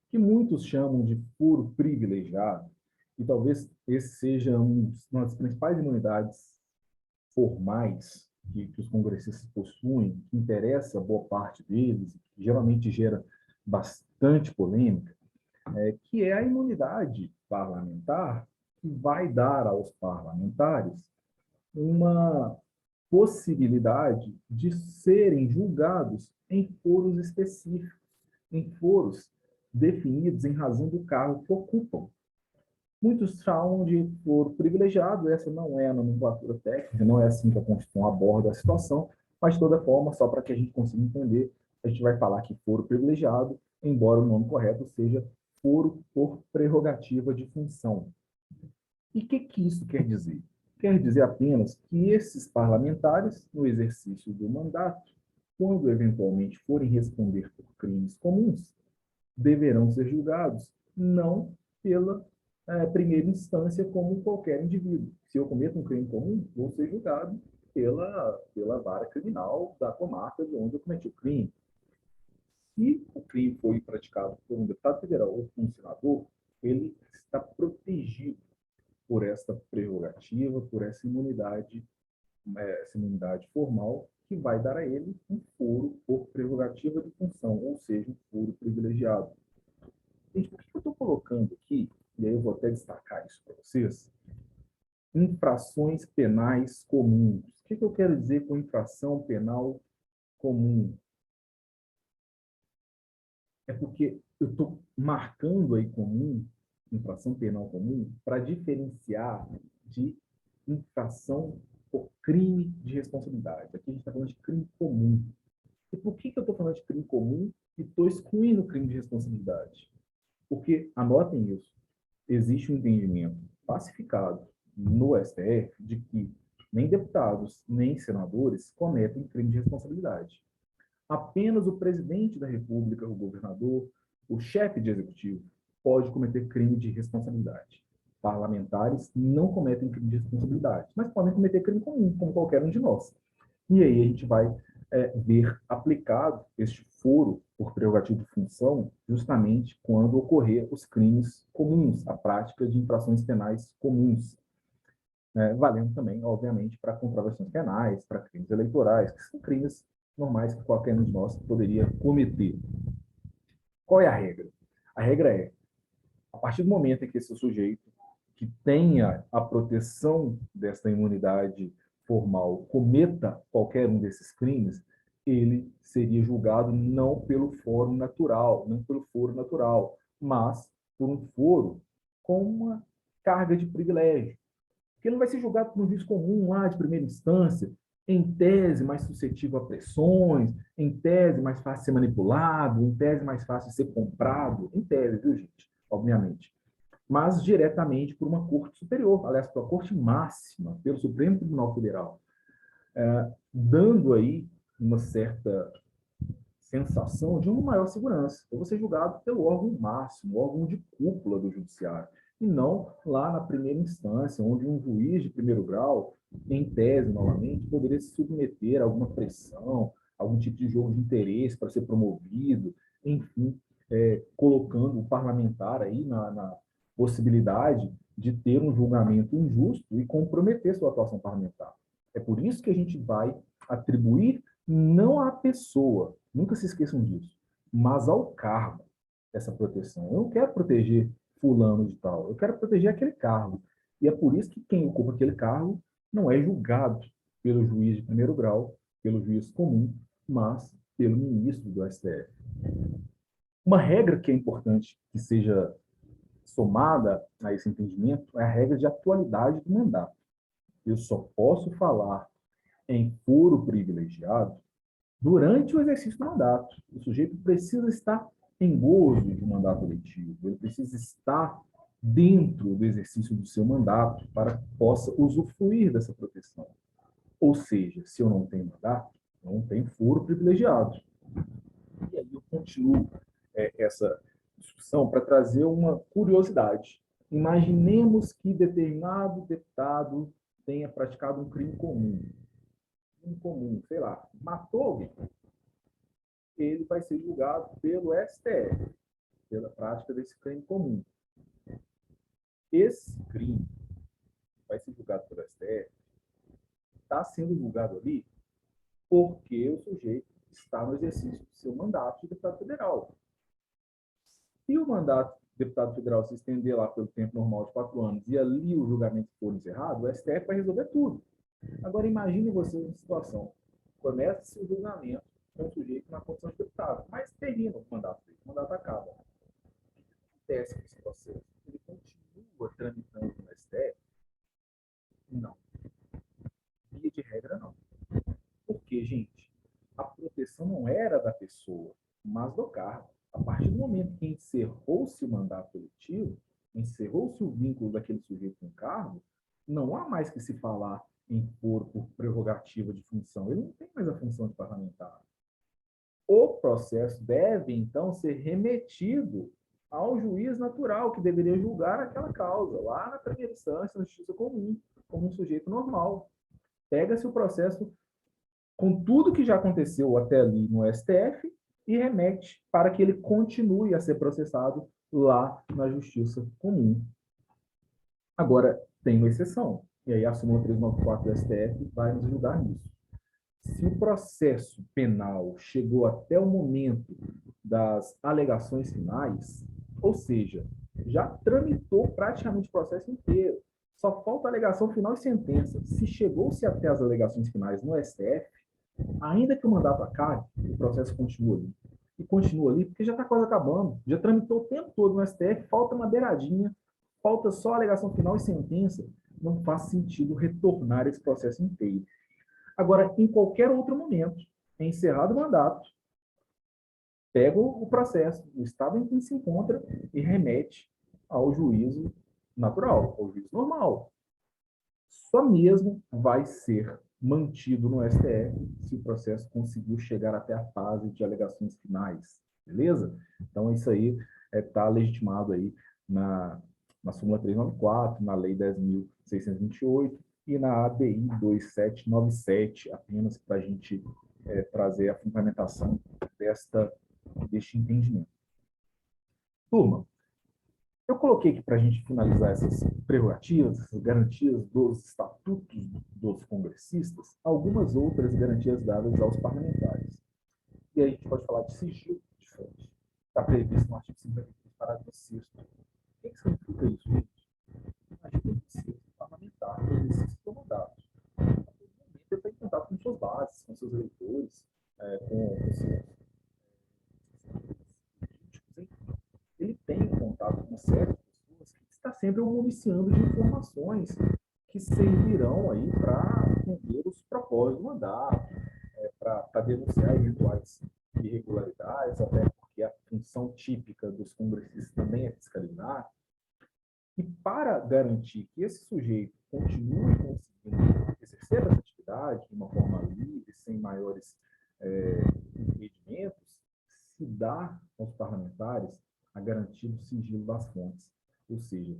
que muitos chamam de furo privilegiado, e talvez esse seja uma das principais imunidades formais que os congressistas possuem, que interessa boa parte deles, que geralmente gera bastante polêmica, que é a imunidade parlamentar, que vai dar aos parlamentares uma possibilidade de serem julgados em foros específicos, em foros definidos em razão do cargo que ocupam. Muitos chamam de foro privilegiado, essa não é a nomenclatura técnica, não é assim que a Constituição aborda a situação, mas, de toda forma, só para que a gente consiga entender, a gente vai falar que foro privilegiado, embora o nome correto seja foro por prerrogativa de função. E o que isso quer dizer? Quer dizer apenas que esses parlamentares, no exercício do mandato, quando eventualmente forem responder por crimes comuns, deverão ser julgados não pela primeira instância como qualquer indivíduo. Se eu cometo um crime comum, vou ser julgado pela vara criminal da comarca de onde eu cometi o crime. Se o crime foi praticado por um deputado federal ou por um senador, ele está protegido por essa prerrogativa, por essa imunidade formal, que vai dar a ele um foro por prerrogativa de função, ou seja, um foro privilegiado. Gente, por que eu estou colocando aqui, e aí eu vou até destacar isso para vocês, infrações penais comuns? O que eu quero dizer com infração penal comum? É porque eu estou marcando aí comum, infração penal comum, para diferenciar de infração por crime de responsabilidade. Aqui a gente está falando de crime comum. E por que eu estou falando de crime comum e estou excluindo o crime de responsabilidade? Porque, anotem isso, existe um entendimento pacificado no STF de que nem deputados, nem senadores cometem crime de responsabilidade. Apenas o presidente da República, o governador, o chefe de executivo, pode cometer crime de responsabilidade. Parlamentares não cometem crime de responsabilidade, mas podem cometer crime comum, como qualquer um de nós. E aí a gente vai ver aplicado este foro por prerrogativa de função justamente quando ocorrer os crimes comuns, a prática de infrações penais comuns, valendo também, obviamente, para contravenções penais, para crimes eleitorais, que são crimes normais que qualquer um de nós poderia cometer. Qual é a regra? A regra é, a partir do momento em que esse sujeito que tenha a proteção dessa imunidade formal cometa qualquer um desses crimes, ele seria julgado não pelo foro natural, mas por um foro com uma carga de privilégio. Porque ele não vai ser julgado por um juiz comum lá de primeira instância, em tese mais suscetível a pressões, em tese mais fácil de ser manipulado, em tese mais fácil de ser comprado, em tese, viu, gente? Obviamente. Mas diretamente por uma corte superior, aliás, por uma corte máxima, pelo Supremo Tribunal Federal, dando aí uma certa sensação de uma maior segurança. Eu vou ser julgado pelo órgão máximo, o órgão de cúpula do judiciário, e não lá na primeira instância, onde um juiz de primeiro grau, em tese, novamente, poderia se submeter a alguma pressão, algum tipo de jogo de interesse para ser promovido, enfim, colocando o parlamentar aí na possibilidade de ter um julgamento injusto e comprometer sua atuação parlamentar. É por isso que a gente vai atribuir não à pessoa, nunca se esqueçam disso, mas ao cargo essa proteção. Eu não quero proteger fulano de tal, eu quero proteger aquele cargo. E é por isso que quem ocupa aquele cargo não é julgado pelo juiz de primeiro grau, pelo juiz comum, mas pelo ministro do STF. Uma regra que é importante que seja somada a esse entendimento é a regra de atualidade do mandato. Eu só posso falar em foro privilegiado durante o exercício do mandato. O sujeito precisa estar em gozo de um mandato eletivo, ele precisa estar dentro do exercício do seu mandato para que possa usufruir dessa proteção. Ou seja, se eu não tenho mandato, não tenho foro privilegiado. E aí eu continuo essa discussão para trazer uma curiosidade. Imaginemos que determinado deputado tenha praticado um crime comum. Sei lá, matou alguém. Ele vai ser julgado pelo STF, pela prática desse crime comum. Esse crime vai ser julgado pelo STF, está sendo julgado ali porque o sujeito está no exercício do seu mandato de deputado federal. Se o mandato de deputado federal se estender lá pelo tempo normal de 4 anos e ali o julgamento for encerrado, o STF vai resolver tudo. Agora, imagine você uma situação. Começa-se o julgamento com o sujeito na condição de deputado, mas termina o mandato dele, o mandato acaba. O que acontece com esse processo? Ele continua tramitando no STF? Não. Via de regra, não. Porque, gente, a proteção não era da pessoa, mas do cargo. A partir do momento que encerrou-se o mandato eletivo, encerrou-se o vínculo daquele sujeito com o cargo, não há mais que se falar em foro por prerrogativa de função. Ele não tem mais a função de parlamentar. O processo deve, então, ser remetido ao juiz natural, que deveria julgar aquela causa, lá na primeira instância, na justiça comum, como um sujeito normal. Pega-se o processo com tudo que já aconteceu até ali no STF e remete para que ele continue a ser processado lá na Justiça Comum. Agora, tem uma exceção, e aí a súmula 394 do STF vai nos ajudar nisso. Se o processo penal chegou até o momento das alegações finais, ou seja, já tramitou praticamente o processo inteiro, só falta alegação final e sentença. Se chegou-se até as alegações finais no STF, ainda que o mandato acabe, o processo continua ali. E continua ali porque já está quase acabando. Já tramitou o tempo todo no STF, falta uma beiradinha, falta só a alegação final e sentença. Não faz sentido retornar esse processo inteiro. Agora, em qualquer outro momento, encerrado o mandato, pega o processo, o estado em que se encontra e remete ao juízo natural, ao juízo normal. Só mesmo vai ser mantido no STF se o processo conseguiu chegar até a fase de alegações finais, beleza? Então, isso aí está legitimado aí na súmula 394, na lei 10.628 e na ADI 2797, apenas para a gente trazer a fundamentação deste entendimento. Turma, eu coloquei aqui para a gente finalizar essas prerrogativas, essas garantias dos estatutos dos congressistas, algumas outras garantias dadas aos parlamentares. E aí a gente pode falar de sigilo de fonte. Está previsto no artigo 53, parágrafo 6º. O que significa isso, gente? Artigo 6º, parlamentar, no exercício do mandato. A todo momento ele está em contato com suas bases, com seus eleitores, com seus ele tem contato com certas pessoas que está sempre o municiando de informações que servirão aí para atender os propósitos do mandato, para denunciar eventuais irregularidades, até porque a função típica dos congressistas também é fiscalizar. E para garantir que esse sujeito continue conseguindo exercer essa atividade de uma forma livre, sem maiores impedimentos, se dá aos parlamentares a garantia do sigilo das fontes. Ou seja,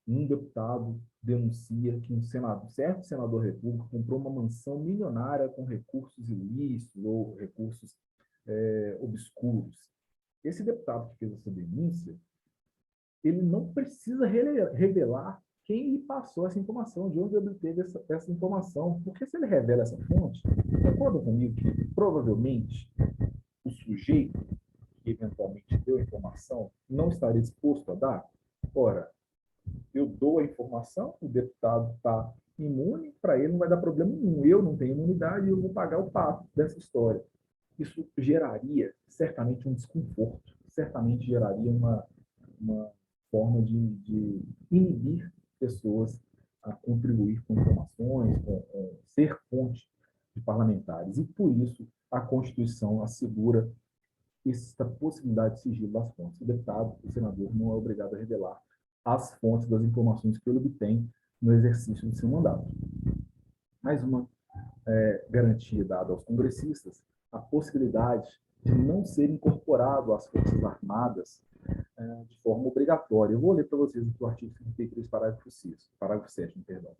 um deputado denuncia que um certo senador repúblico comprou uma mansão milionária com recursos ilícitos ou recursos obscuros. Esse deputado que fez essa denúncia, ele não precisa revelar quem lhe passou essa informação, de onde ele obteve essa informação, porque se ele revela essa fonte, concorda comigo que provavelmente o sujeito que eventualmente deu a informação não estaria disposto a dar? Ora, eu dou a informação, o deputado está imune, para ele não vai dar problema nenhum. Eu não tenho imunidade e eu vou pagar o pato dessa história. Isso geraria certamente um desconforto, certamente geraria uma forma de inibir pessoas a contribuir com informações, com ser fonte de parlamentares. E, por isso, a Constituição assegura essa possibilidade de sigilo das fontes. O deputado, o senador, não é obrigado a revelar as fontes das informações que ele obtém no exercício do seu mandato. Mais uma garantia dada aos congressistas, a possibilidade de não ser incorporado às Forças Armadas de forma obrigatória. Eu vou ler para vocês aqui o artigo 33, parágrafo 7, perdão.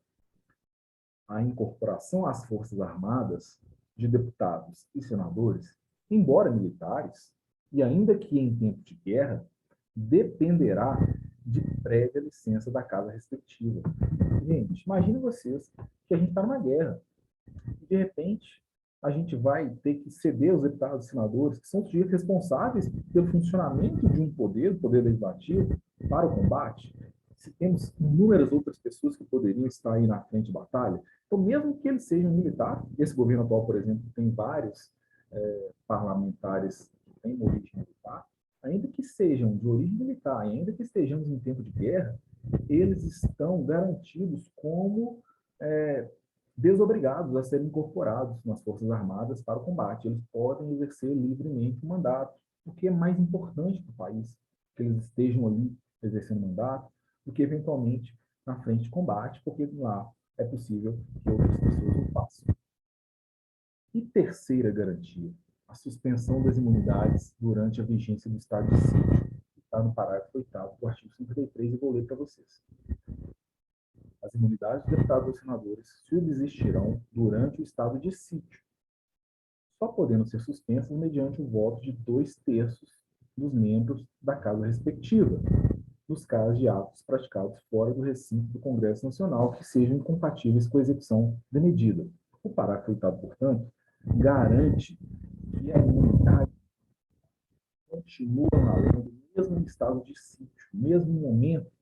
A incorporação às Forças Armadas de deputados e senadores, embora militares, e ainda que em tempo de guerra, dependerá de prévia licença da casa respectiva. Gente, imagine vocês que a gente está numa guerra. E, de repente, a gente vai ter que ceder os deputados e senadores, que são sujeitos responsáveis pelo funcionamento de um poder, o poder legislativo, para o combate. Se temos inúmeras outras pessoas que poderiam estar aí na frente de batalha, então, mesmo que eles sejam militares, esse governo atual, por exemplo, tem vários parlamentares que têm origem militar, ainda que sejam de origem militar, e ainda que estejamos em tempo de guerra, eles estão garantidos como desobrigados a serem incorporados nas Forças Armadas para o combate. Eles podem exercer livremente o mandato, o que é mais importante para o país, que eles estejam ali exercendo o mandato, do que eventualmente na frente de combate, porque lá é possível que outras pessoas o façam. E terceira garantia, a suspensão das imunidades durante a vigência do estado de sítio, que está no parágrafo 8º do artigo 53, e vou ler para vocês. As imunidades dos deputados e senadores subsistirão durante o estado de sítio, só podendo ser suspensas mediante o voto de 2/3 dos membros da casa respectiva, nos casos de atos praticados fora do recinto do Congresso Nacional que sejam incompatíveis com a execução da medida. O parágrafo 8º, portanto, garante que a imunidade continua valendo mesmo em estado de sítio, mesmo no momento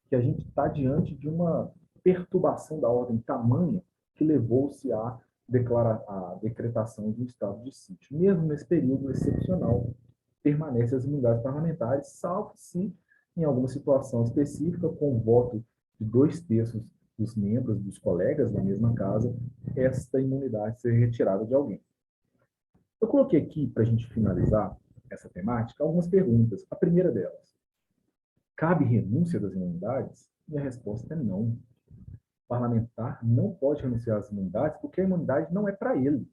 que a gente está diante de uma perturbação da ordem tamanha que levou-se à decretação de um estado de sítio. Mesmo nesse período excepcional, permanecem as imunidades parlamentares, salvo se, em alguma situação específica, com o voto de 2/3 dos membros, dos colegas da mesma casa, esta imunidade ser retirada de alguém. Eu coloquei aqui, para a gente finalizar essa temática, algumas perguntas. A primeira delas: cabe renúncia das imunidades? E a resposta é não. O parlamentar não pode renunciar às imunidades porque a imunidade não é para ele.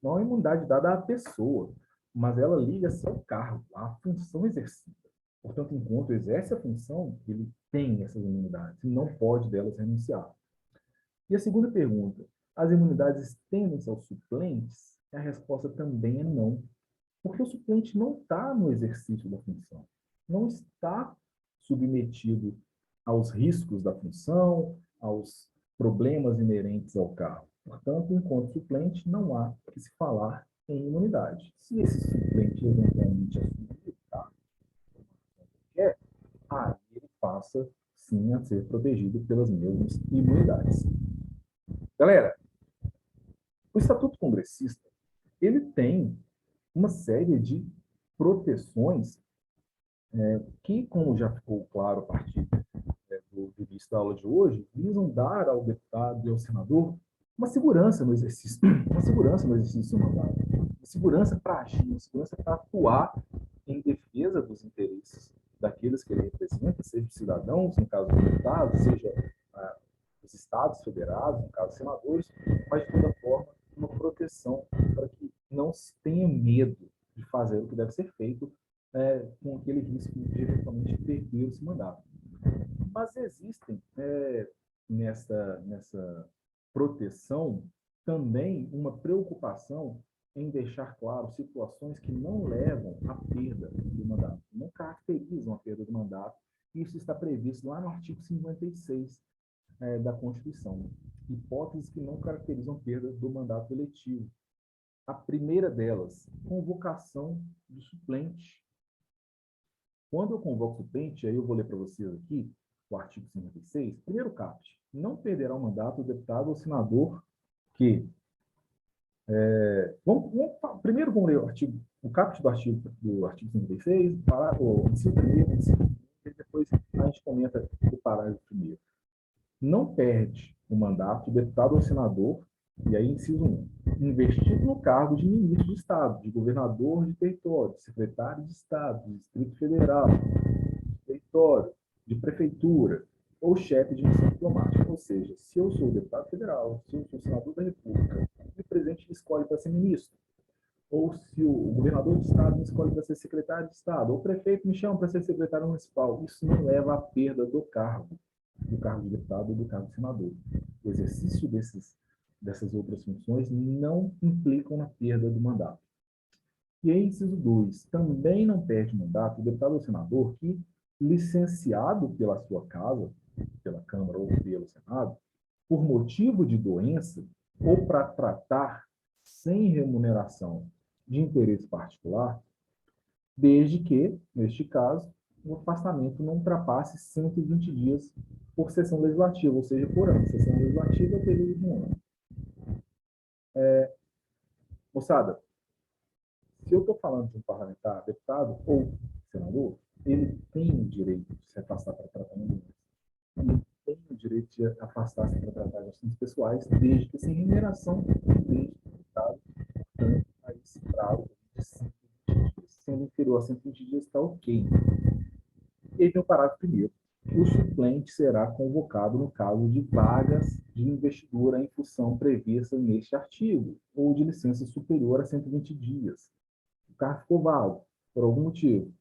Não é uma imunidade dada à pessoa, mas ela liga-se ao cargo, à função exercida. Portanto, enquanto exerce a função, ele tem essas imunidades e não pode delas renunciar. E a segunda pergunta: as imunidades estendem-se aos suplentes? A resposta também é não, porque o suplente não está no exercício da função, não está submetido aos riscos da função, aos problemas inerentes ao cargo. Portanto, enquanto suplente, não há que se falar em imunidade. Se esse suplente eventualmente assumir o cargo que quer, aí ele passa, sim, a ser protegido pelas mesmas imunidades. Galera, o Estatuto Congressista, ele tem uma série de proteções que, como já ficou claro a partir do início da aula de hoje, visam dar ao deputado e ao senador uma segurança no exercício, uma segurança no exercício do mandato, uma segurança para agir, uma segurança para atuar em defesa dos interesses daqueles que ele representa, seja os cidadãos, no caso dos deputados, seja os estados federados, no caso dos senadores, mas de toda forma uma proteção para que não se tenha medo de fazer o que deve ser feito com aquele risco de eventualmente perder esse mandato. Mas existem nessa proteção também uma preocupação em deixar claro situações que não levam à perda do mandato, não caracterizam a perda do mandato. Isso está previsto lá no artigo 56 da Constituição. Hipóteses que não caracterizam perda do mandato eletivo. A primeira delas, convocação do suplente. Quando eu convoco o suplente, aí eu vou ler para vocês aqui, o artigo 56, primeiro caput, não perderá o mandato o deputado ou senador que... primeiro vamos ler o caput do artigo 56, o inciso primeiro, e depois a gente comenta o parágrafo primeiro. Não perde o mandato o deputado ou senador, e aí inciso 1, investido no cargo de ministro de Estado, de governador de território, de secretário de Estado, de Distrito Federal, de território, de prefeitura, ou chefe de missão diplomática. Ou seja, se eu sou deputado federal, se eu sou senador da República, o presidente me escolhe para ser ministro, ou se o governador de Estado me escolhe para ser secretário de Estado, ou o prefeito me chama para ser secretário municipal, isso não leva à perda do cargo de deputado ou do cargo de senador. O exercício dessas outras funções não implicam na perda do mandato. E aí, inciso 2, também não perde mandato o deputado ou senador que, licenciado pela sua casa, pela Câmara ou pelo Senado, por motivo de doença ou para tratar sem remuneração de interesse particular, desde que, neste caso, o afastamento não ultrapasse 120 dias por sessão legislativa, ou seja, por ano. Sessão legislativa é o período de um ano. Moçada, se eu estou falando de um parlamentar, deputado ou senador, ele tem o direito de se afastar para tratamento de doença. Ele tem o direito de afastar-se para tratar de assuntos pessoais, desde que sem remuneração, desde que limitado, portanto, a esse prazo de 120 dias. Sendo inferior a 120 dias, está ok. E aí vem o parágrafo primeiro. O suplente será convocado no caso de vagas de investidura em função prevista neste artigo, ou de licença superior a 120 dias. O cargo ficou vago, por algum motivo.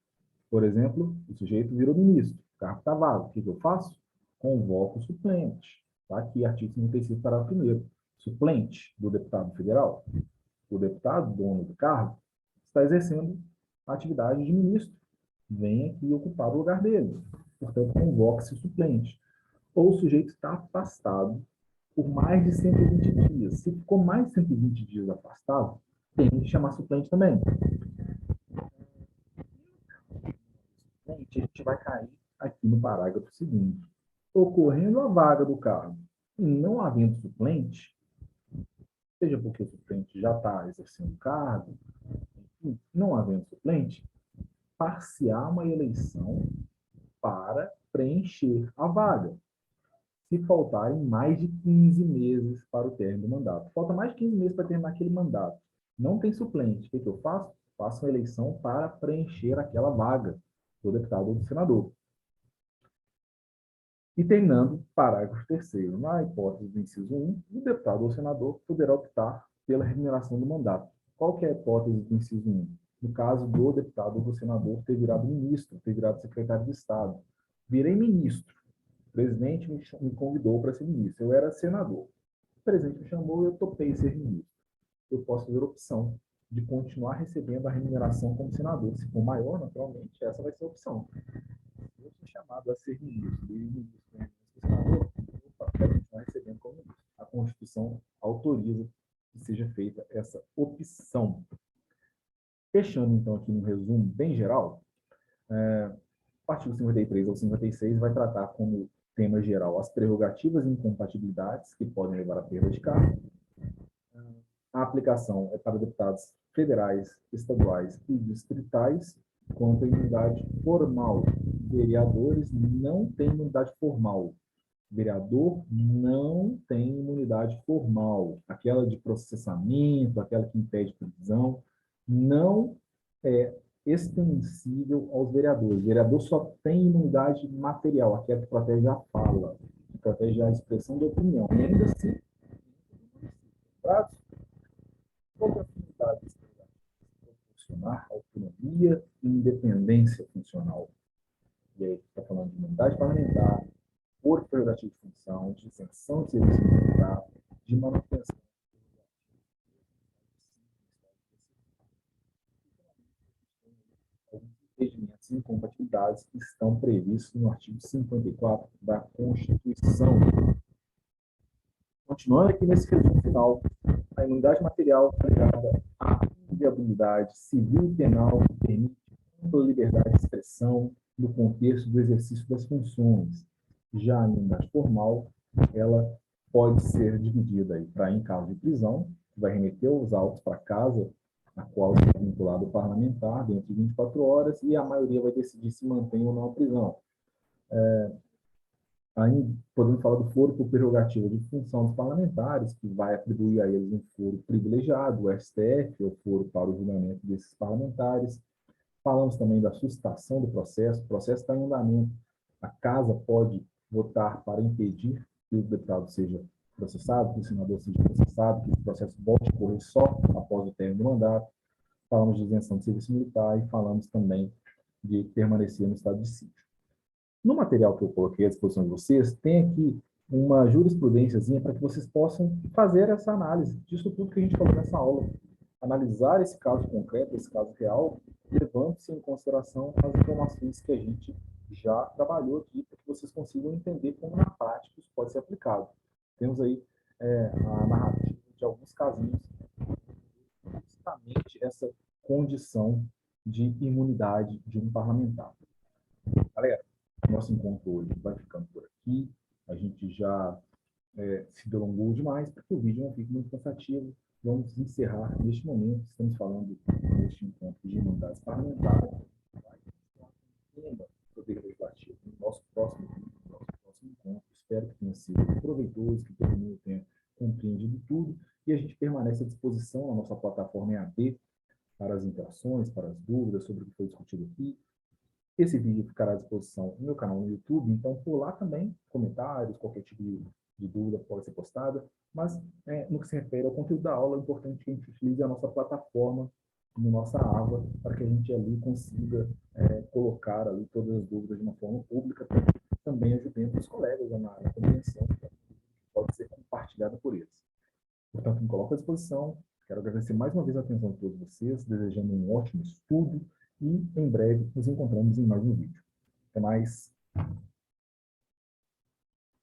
Por exemplo, o sujeito virou ministro, o cargo está vago. O que eu faço? Convoco o suplente. Está aqui, artigo 56, parágrafo 1º. Suplente do deputado federal. O deputado, dono do cargo, está exercendo a atividade de ministro. Vem aqui ocupar o lugar dele. Portanto, convoque-se o suplente. Ou o sujeito está afastado por mais de 120 dias. Se ficou mais de 120 dias afastado, tem que chamar suplente também. A gente vai cair aqui no parágrafo seguinte. Ocorrendo a vaga do cargo e não havendo suplente, seja porque o suplente já está exercendo o cargo, enfim, não havendo suplente, far-se-á uma eleição para preencher a vaga, se faltarem mais de 15 meses para o término do mandato. Falta mais de 15 meses para terminar aquele mandato. Não tem suplente. O que eu faço? Faço uma eleição para preencher aquela vaga do deputado ou do senador. E terminando, parágrafo 3º. Na hipótese do inciso 1, o deputado ou senador poderá optar pela remuneração do mandato. Qual que é a hipótese do inciso 1? No caso do deputado ou do senador ter virado ministro, ter virado secretário de Estado. Virei ministro. O presidente me convidou para ser ministro. Eu era senador. O presidente me chamou e eu topei ser ministro. Eu posso fazer a opção de continuar recebendo a remuneração como senador. Se for maior, naturalmente, essa vai ser a opção. Eu sou chamado a ser ministro, e o ministro senador, opa, quero continuar recebendo como ministro. A Constituição autoriza que seja feita essa opção. Fechando, então, aqui um resumo bem geral, o artigo 53 ao 56 vai tratar como tema geral as prerrogativas e incompatibilidades que podem levar à perda de cargo. A aplicação é para deputados federais, estaduais e distritais, quanto à imunidade formal. Vereadores não têm imunidade formal. Vereador não tem imunidade formal. Aquela de processamento, aquela que impede prisão, não é extensível aos vereadores. O vereador só tem imunidade material, aquela que protege a fala, que protege a expressão da opinião. E ainda assim, qual é a finalidade desse programa? Proporcionar autonomia e independência funcional. E aí, está falando de imunidade parlamentar, por prerrogativa de função, de isenção de serviço militar, de manutenção regimentos e incompatibilidades que estão previstos no artigo 54 da Constituição. Continuando aqui nesse resumo final, a imunidade material ligada à inviolabilidade civil e penal permite ampla liberdade de expressão no contexto do exercício das funções. Já a imunidade formal, ela pode ser dividida aí para, em caso de prisão, que vai remeter os autos para casa a qual está vinculado o parlamentar dentro de 24 horas, e a maioria vai decidir se mantém ou não a prisão. Aí podemos falar do foro por prerrogativa de função dos parlamentares, que vai atribuir a eles um foro privilegiado, o STF, ou foro para o julgamento desses parlamentares. Falamos também da suscitação do processo. O processo está em andamento. A casa pode votar para impedir que o deputado seja processado, que o senador seja processado, que o processo volte a correr só após o término do mandato. Falamos de isenção de serviço militar e falamos também de permanecer no estado de sítio. No material que eu coloquei à disposição de vocês, tem aqui uma jurisprudênciazinha para que vocês possam fazer essa análise disso tudo que a gente falou nessa aula. Analisar esse caso concreto, esse caso real, levando-se em consideração as informações que a gente já trabalhou aqui, para que vocês consigam entender como na prática isso pode ser aplicado. Temos aí a narrativa de alguns casinhos, justamente essa condição de imunidade de um parlamentar. Galera, nosso encontro hoje vai ficando por aqui. A gente já se delongou demais, porque o vídeo não fica muito cansativo. Vamos encerrar neste momento. Estamos falando neste encontro de imunidades parlamentares. Vai continuar com o Poder Legislativo no nosso próximo encontro. Espero que tenha sido proveitoso, que todo mundo tenha compreendido tudo. E a gente permanece à disposição na nossa plataforma EAD para as interações, para as dúvidas sobre o que foi discutido aqui. Esse vídeo ficará à disposição no meu canal no YouTube, então por lá também, comentários, qualquer tipo de dúvida pode ser postada, mas no que se refere ao conteúdo da aula, é importante que a gente utilize a nossa plataforma, na nossa aba, para que a gente ali consiga colocar ali todas as dúvidas de uma forma pública, também ajudando os colegas na compreensão, que pode ser compartilhada por eles. Portanto, me coloco à disposição. Quero agradecer mais uma vez a atenção de todos vocês, desejando um ótimo estudo e, em breve, nos encontramos em mais um vídeo. Até mais!